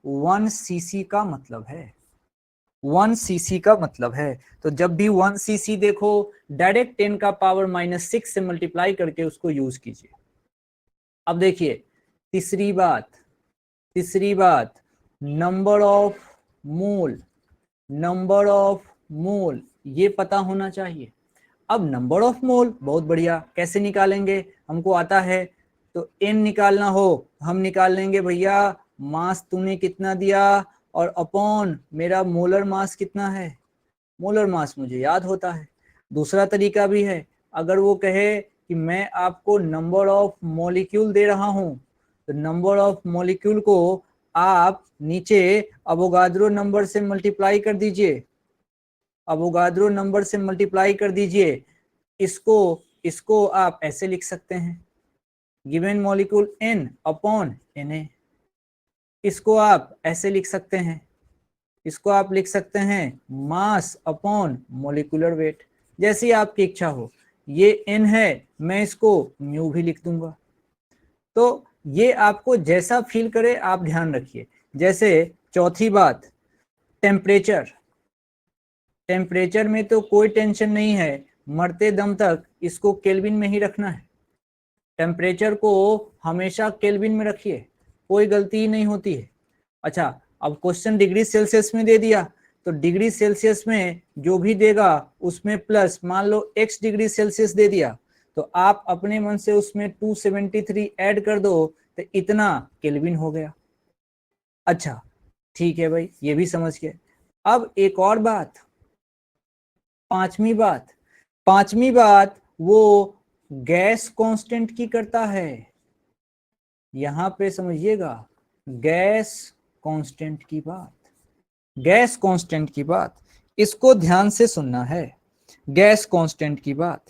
1 सीसी का मतलब है, 1 सीसी का मतलब है। तो जब भी 1 सीसी देखो, डायरेक्ट 10 का पावर -6 से मल्टीप्लाई करके उसको यूज कीजिए। अब देखिए तीसरी बात, number of mole, number of मोल ये पता होना चाहिए। अब नंबर ऑफ मोल बहुत बढ़िया, कैसे निकालेंगे, हमको आता है। तो n निकालना हो हम निकाल लेंगे भैया, मास तूने कितना दिया और अपॉन मेरा मोलर मास कितना है, मोलर मास मुझे याद होता है। दूसरा तरीका भी है, अगर वो कहे कि मैं आपको नंबर ऑफ मॉलिक्यूल दे रहा हूं, तो नंबर ऑफ मॉलिक्यूल को आप नीचे अवोगाद्रो नंबर से मल्टीप्लाई कर दीजिए, अवोगाद्रो नंबर से मल्टीप्लाई कर दीजिए। इसको आप ऐसे लिख सकते हैं, given molecule n upon Na। इसको आप ऐसे लिख सकते हैं, इसको आप लिख सकते हैं मास अपॉन मोलिकुलर वेट, जैसी आपकी इच्छा हो। ये n है, मैं इसको म्यू भी लिख दूंगा। तो ये आपको जैसा फील करे आप ध्यान रखिए। जैसे चौथी बात, टेम्परेचर, टेम्परेचर में तो कोई टेंशन नहीं है, मरते दम तक इसको केल्विन में ही रखना है। टेम्परेचर को हमेशा केल्विन में रखिए, कोई गलती ही नहीं होती है। अच्छा, अब क्वेश्चन डिग्री सेल्सियस में दे दिया, तो डिग्री सेल्सियस में जो भी देगा उसमें प्लस, मान लो x डिग्री सेल्सियस दे दिया, तो आप अपने मन से उसमें 273 ऐड कर दो, तो इतना केल्विन हो गया। अच्छा ठीक है भाई, ये भी समझ गए। अब एक और बात, पांचवी बात वो गैस कांस्टेंट की करता है। यहां पे समझिएगा, गैस कांस्टेंट की बात, गैस कांस्टेंट की बात, इसको ध्यान से सुनना है। गैस कांस्टेंट की बात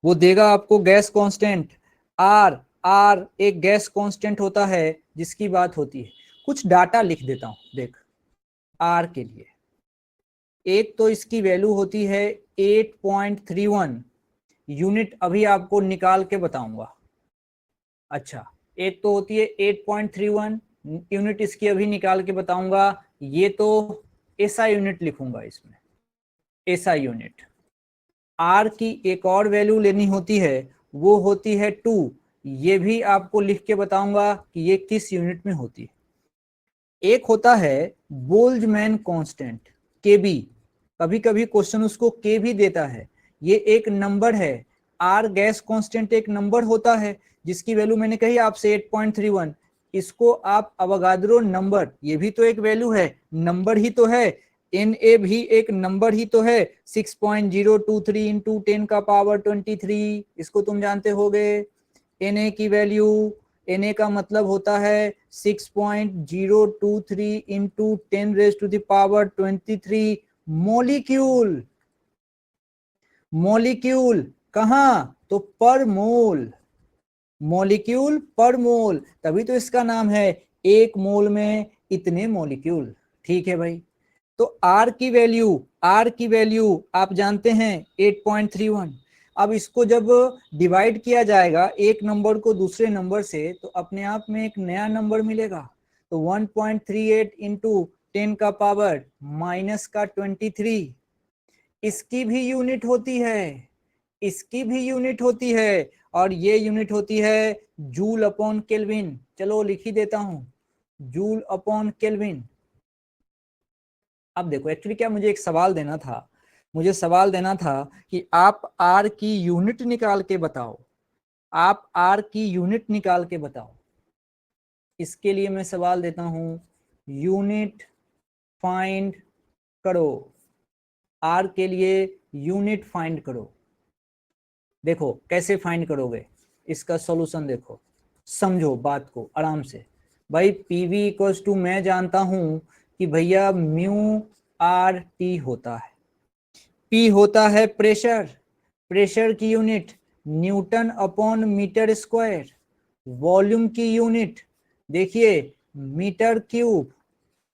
वो देगा आपको, गैस कांस्टेंट आर, आर एक गैस कांस्टेंट होता है जिसकी बात होती है। कुछ डाटा लिख देता हूं, देख आर के लिए। एक तो इसकी वैल्यू होती है 8.31 यूनिट, अभी आपको निकाल के बताऊंगा। अच्छा, एक तो होती है 8.31 यूनिट, इसकी अभी निकाल के बताऊंगा। ये तो एसआई यूनिट लिखूंगा इसमें, एसआई यूनिट। आर की एक और वैल्यू लेनी होती है, वो होती है 2, ये भी आपको लिख के बताऊंगा कि ये किस यूनिट में होती है। एक होता है बोल्ट्जमैन कांस्टेंट, केबी, कभी कभी क्वेश्चन उसको के भी देता है। ये एक नंबर है, आर गैस कांस्टेंट एक नंबर होता है जिसकी वैल्यू मैंने कही आपसे 8.31। इसको आप अवोगाद्रो नंबर, ये भी तो एक वैल्यू है, नंबर ही तो है। Na भी एक नंबर ही तो है, 6.023 इंटू 10 का पावर 23, इसको तुम जानते होगे। Na की वैल्यू, Na का मतलब होता है 6.023 into 10 raise to the power 23 molecule. Molecule कहां, तो पर मोल, मॉलिक्यूल पर मोल, तभी तो इसका नाम है एक मोल में इतने मॉलिक्यूल। ठीक है भाई, तो आर की वैल्यू, आर की वैल्यू आप जानते हैं 8.31। अब इसको जब डिवाइड किया जाएगा एक नंबर को दूसरे नंबर से, तो अपने आप में एक नया नंबर मिलेगा। तो 1.38 इंटू 10 का पावर माइनस का 23, इसकी भी यूनिट होती है, इसकी भी यूनिट होती है, और ये यूनिट होती है जूल अपॉन केल्विन। चलो लिख ही देता हूं, जूल अपॉन केल्विन। अब देखो एक्चुअली क्या, मुझे एक सवाल देना था, मुझे सवाल देना था कि आप आर की यूनिट निकाल के बताओ, आप आर की यूनिट निकाल के बताओ। इसके लिए मैं सवाल देता हूं, यूनिट फाइंड करो, आर के लिए यूनिट फाइंड करो। देखो कैसे फाइंड करोगे, इसका सॉल्यूशन देखो, समझो बात को आराम से। भाई पीवी इक्वल्स टू मैं जानता हूं कि भैया म्यू आर टी होता है। पी होता है प्रेशर, प्रेशर की unit newton upon metre square, volume की यूनिट देखिए मीटर क्यूब,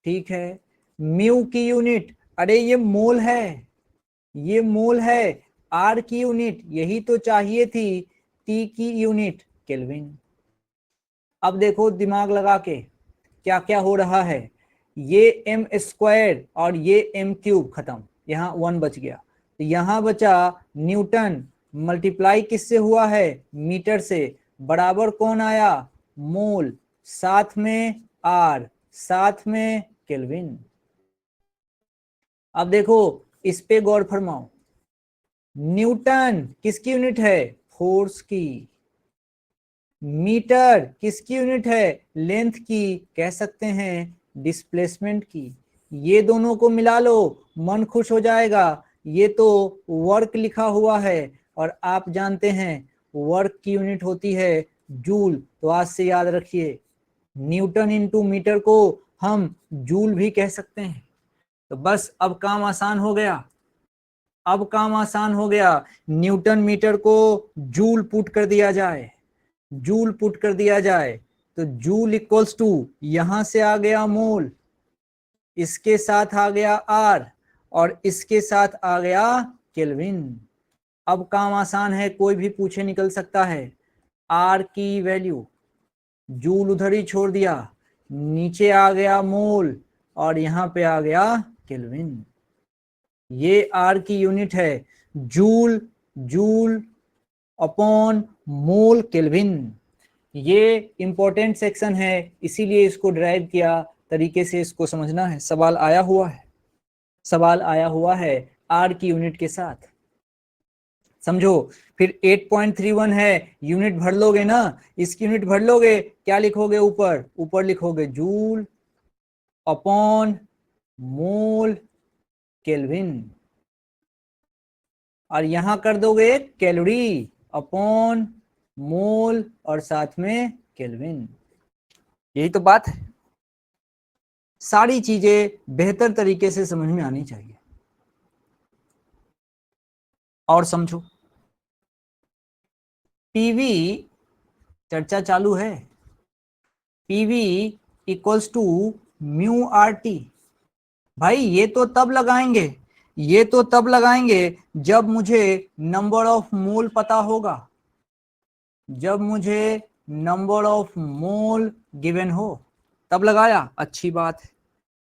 ठीक है। म्यू की यूनिट, अरे ये मोल है, ये मोल है। आर की यूनिट यही तो चाहिए थी, टी की यूनिट केल्विन। अब देखो दिमाग लगा के क्या क्या हो रहा है, ये एम स्क्वायर और ये एम क्यूब खत्म, यहाँ वन बच गया, तो यहाँ बचा न्यूटन मल्टीप्लाई किससे हुआ है, मीटर से, बराबर कौन आया, मोल, साथ में आर, साथ में केल्विन। अब देखो इस पे गौर फरमाओ, न्यूटन किसकी यूनिट है, फोर्स की, मीटर किसकी यूनिट है, लेंथ की, कह सकते हैं डिस्प्लेसमेंट की। ये दोनों को मिला लो, मन खुश हो जाएगा। ये तो वर्क लिखा हुआ है और आप जानते हैं वर्क की यूनिट होती है जूल, तो आज से याद रखिए न्यूटन इंटू मीटर को हम जूल भी कह सकते हैं। तो बस अब काम आसान हो गया, अब काम आसान हो गया, न्यूटन मीटर को जूल पुट कर दिया जाए, जूल पुट कर दिया जाए, तो जूल इक्वल्स टू यहां से आ गया मोल, इसके साथ आ गया आर और इसके साथ आ गया केल्विन। अब काम आसान है, कोई भी पूछे निकल सकता है। आर की वैल्यू, जूल उधर ही छोड़ दिया, नीचे आ गया मोल और यहां पे आ गया केल्विन। ये आर की यूनिट है joule, joule upon mole kelvin. ये इंपॉर्टेंट सेक्शन है, इसीलिए इसको ड्राइव किया, तरीके से इसको समझना है। सवाल आया हुआ है, सवाल आया हुआ है आर की यूनिट के साथ, समझो। फिर 8.31 है, यूनिट भर लोगे ना, इसकी यूनिट भर लोगे, क्या लिखोगे ऊपर, ऊपर लिखोगे जूल अपॉन मोल केल्विन, और यहां कर दोगे कैलोरी अपॉन मोल और साथ में केल्विन। यही तो बात है, सारी चीजें बेहतर तरीके से समझ में आनी चाहिए। और समझो पीवी, चर्चा चालू है, P V equals to mu R T. भाई ये तो तब लगाएंगे, ये तो तब लगाएंगे जब मुझे नंबर ऑफ मोल पता होगा, जब मुझे नंबर ऑफ मोल गिवन हो तब लगाया, अच्छी बात है।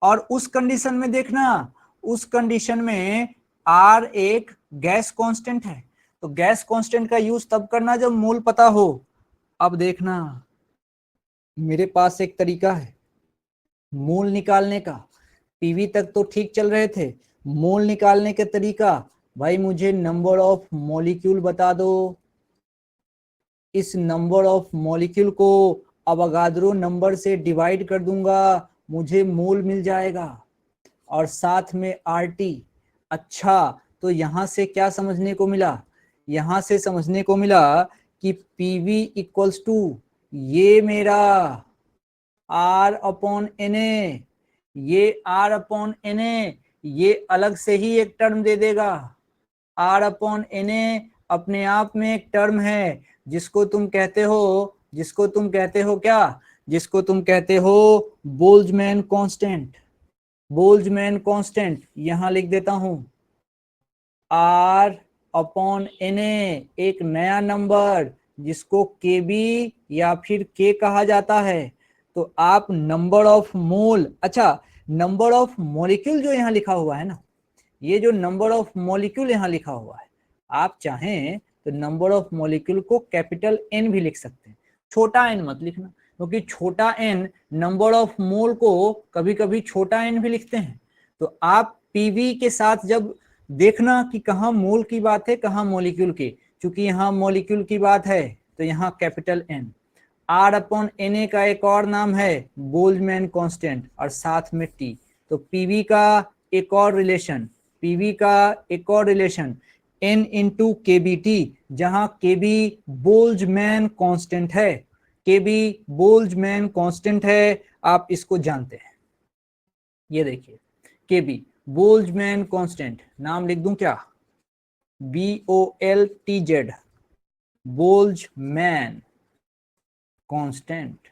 और उस कंडीशन में देखना, उस कंडीशन में आर एक गैस कांस्टेंट है, तो गैस कांस्टेंट का यूज तब करना जब मोल पता हो। अब देखना मेरे पास एक तरीका है मोल निकालने का, पीवी तक तो ठीक चल रहे थे, मोल निकालने का तरीका, भाई मुझे नंबर ऑफ मॉलिक्यूल बता दो, इस नंबर ऑफ मॉलिक्यूल को अवोगाद्रो नंबर से डिवाइड कर दूंगा, मुझे मोल मिल जाएगा, और साथ में आरटी। अच्छा, तो यहां से क्या समझने को मिला, यहां से समझने को मिला कि पीवी इक्वल्स टू ये मेरा आर अपॉन एन ए, ये आर अपॉन एन ए, ये अलग से ही एक टर्म दे देगा। आर अपॉन एन ए अपने आप में एक टर्म है जिसको तुम कहते हो, जिसको तुम कहते हो क्या, जिसको तुम कहते हो बोल्ट्जमैन कांस्टेंट, बोल्ट्जमैन कांस्टेंट। यहां लिख देता हूं आर अपॉन एन ए, एक नया नंबर जिसको के बी या फिर के कहा जाता है। तो आप नंबर ऑफ मोल, अच्छा नंबर ऑफ मॉलिक्यूल जो यहाँ लिखा हुआ है ना, ये जो नंबर ऑफ मॉलिक्यूल यहाँ लिखा हुआ है, आप चाहें तो नंबर ऑफ मॉलिक्यूल को कैपिटल एन भी लिख सकते हैं, छोटा एन मत लिखना, क्योंकि छोटा एन नंबर ऑफ मोल को कभी कभी छोटा एन भी लिखते हैं। तो आप पीवी के साथ जब देखना कि कहाँ मोल की बात है कहाँ मॉलिक्यूल की, क्योंकि यहाँ मॉलिक्यूल की बात है तो यहाँ capital N. R upon N A का एक और नाम है बोल्ट्जमैन कांस्टेंट और साथ में टी। तो पीवी का एक और रिलेशन, पीवी का एक और रिलेशन एन इंटू के बी टी, जहां के बी बोल्ट्जमैन कांस्टेंट है, Kb बोल्ट्जमैन कांस्टेंट है, आप इसको जानते हैं। ये देखिए Kb बोल्ट्जमैन कांस्टेंट, नाम लिख दूं क्या? BOLTZ, Boltzmann constant.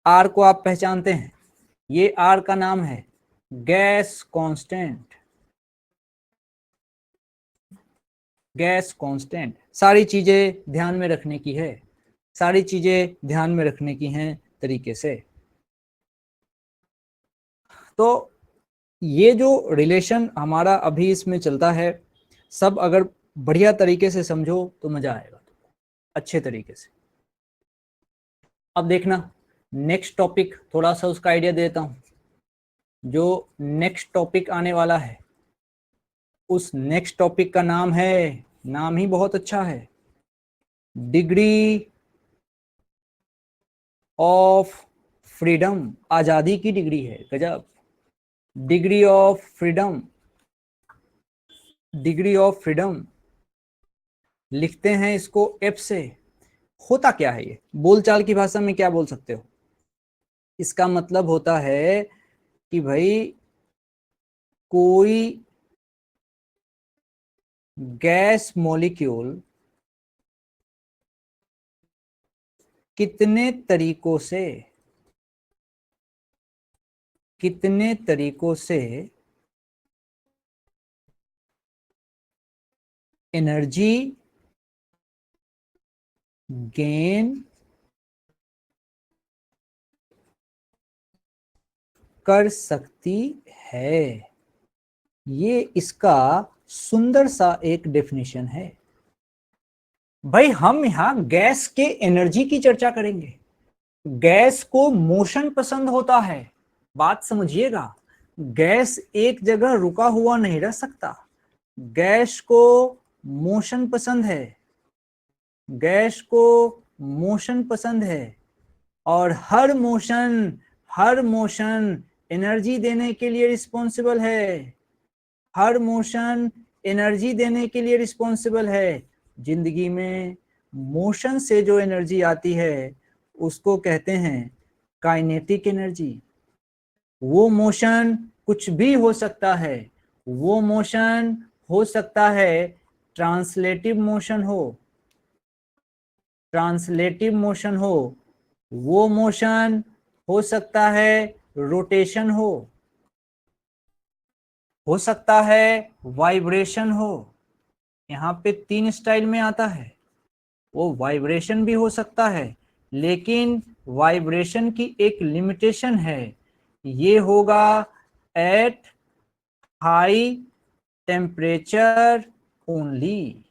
R को आप पहचानते हैं, ये R का नाम है गैस कांस्टेंट। गैस कांस्टेंट, सारी चीजें ध्यान में रखने की है, सारी चीजें ध्यान में रखने की हैं तरीके से। तो ये जो रिलेशन हमारा अभी इसमें चलता है, सब अगर बढ़िया तरीके से समझो तो मजा आएगा, अच्छे तरीके से। अब देखना नेक्स्ट टॉपिक, थोड़ा सा उसका आइडिया देता हूं। जो नेक्स्ट टॉपिक आने वाला है, उस नेक्स्ट टॉपिक का नाम है, नाम ही बहुत अच्छा है, डिग्री ऑफ फ्रीडम। आजादी की डिग्री है, गजब। Degree of freedom, degree of freedom लिखते हैं इसको एफ से। होता क्या है ये, बोलचाल की भाषा में क्या बोल सकते हो? इसका मतलब होता है कि भाई कोई गैस मॉलिक्यूल कितने तरीकों से एनर्जी गेन कर सकती है। ये इसका सुंदर सा एक डेफिनेशन है। भाई हम यहां गैस के एनर्जी की चर्चा करेंगे। गैस को मोशन पसंद होता है, बात समझिएगा। गैस एक जगह रुका हुआ नहीं रह सकता, गैस को मोशन पसंद है, गैस को मोशन पसंद है। और हर मोशन एनर्जी देने के लिए रिस्पॉन्सिबल है, हर मोशन एनर्जी देने के लिए रिस्पॉन्सिबल है। जिंदगी में मोशन से जो एनर्जी आती है उसको कहते हैं काइनेटिक एनर्जी। वो मोशन कुछ भी हो सकता है, वो मोशन हो सकता है ट्रांसलेटिव मोशन हो, ट्रांसलेटिव मोशन हो, वो मोशन हो सकता है रोटेशन हो सकता है वाइब्रेशन हो। यहाँ पे 3 स्टाइल में आता है। वो वाइब्रेशन भी हो सकता है, लेकिन वाइब्रेशन की एक लिमिटेशन है, ये होगा एट हाई टेम्परेचर ओनली।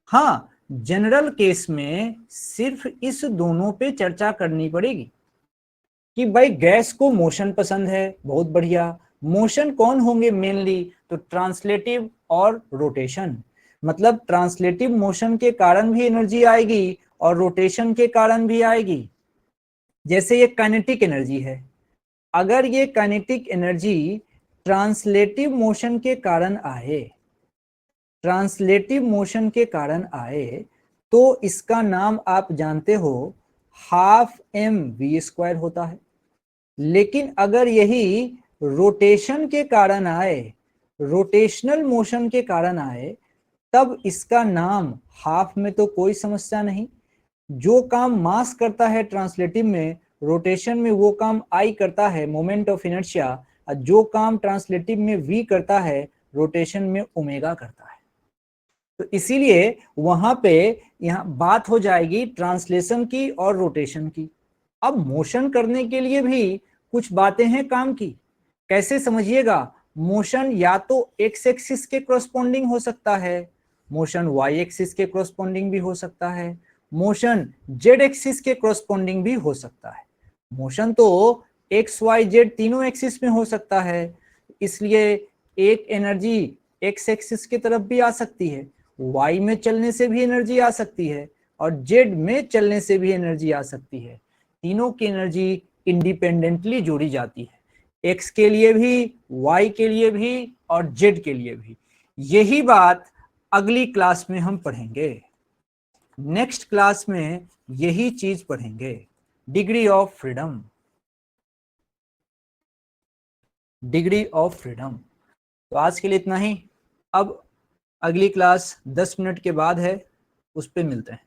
हाँ, जनरल केस में सिर्फ इस दोनों पे चर्चा करनी पड़ेगी कि भाई गैस को मोशन पसंद है, बहुत बढ़िया। मोशन कौन होंगे मेनली? तो ट्रांसलेटिव और रोटेशन। मतलब ट्रांसलेटिव मोशन के कारण भी एनर्जी आएगी और रोटेशन के कारण भी आएगी। जैसे ये काइनेटिक एनर्जी है, अगर ये काइनेटिक एनर्जी ट्रांसलेटिव मोशन के कारण आए, ट्रांसलेटिव मोशन के कारण आए, तो इसका नाम आप जानते हो हाफ mv² होता है। लेकिन अगर यही रोटेशन के कारण आए, रोटेशनल मोशन के कारण आए, तब इसका नाम, हाफ में तो कोई समस्या नहीं, जो काम मास करता है ट्रांसलेटिव में, रोटेशन में वो काम आई करता है, मोमेंट ऑफ इनर्शिया। और जो काम ट्रांसलेटिव में वी करता है, रोटेशन में ओमेगा करता है। तो इसीलिए वहां पे यहाँ बात हो जाएगी ट्रांसलेशन की और रोटेशन की। अब मोशन करने के लिए भी कुछ बातें हैं काम की। कैसे, समझिएगा। मोशन या तो एक्स एक्सिस के कॉरस्पॉन्डिंग हो सकता है, मोशन वाई एक्सिस के कॉरस्पॉन्डिंग भी हो सकता है, मोशन जेड एक्सिस के कॉरस्पॉन्डिंग भी हो सकता है। मोशन तो एक्स वाई जेड तीनों एक्सिस में हो सकता है, इसलिए एक एनर्जी एक्स एक्सिस की तरफ भी आ सकती है, वाई में चलने से भी एनर्जी आ सकती है, और जेड में चलने से भी एनर्जी आ सकती है। तीनों की एनर्जी इंडिपेंडेंटली जोड़ी जाती है, एक्स के लिए भी, वाई के लिए भी और जेड के लिए भी। यही बात अगली क्लास में हम पढ़ेंगे। नेक्स्ट क्लास में यही चीज पढ़ेंगे, degree of freedom, degree of freedom. तो आज के लिए इतना ही। अब अगली क्लास 10 मिनट के बाद है, उस पर मिलते हैं।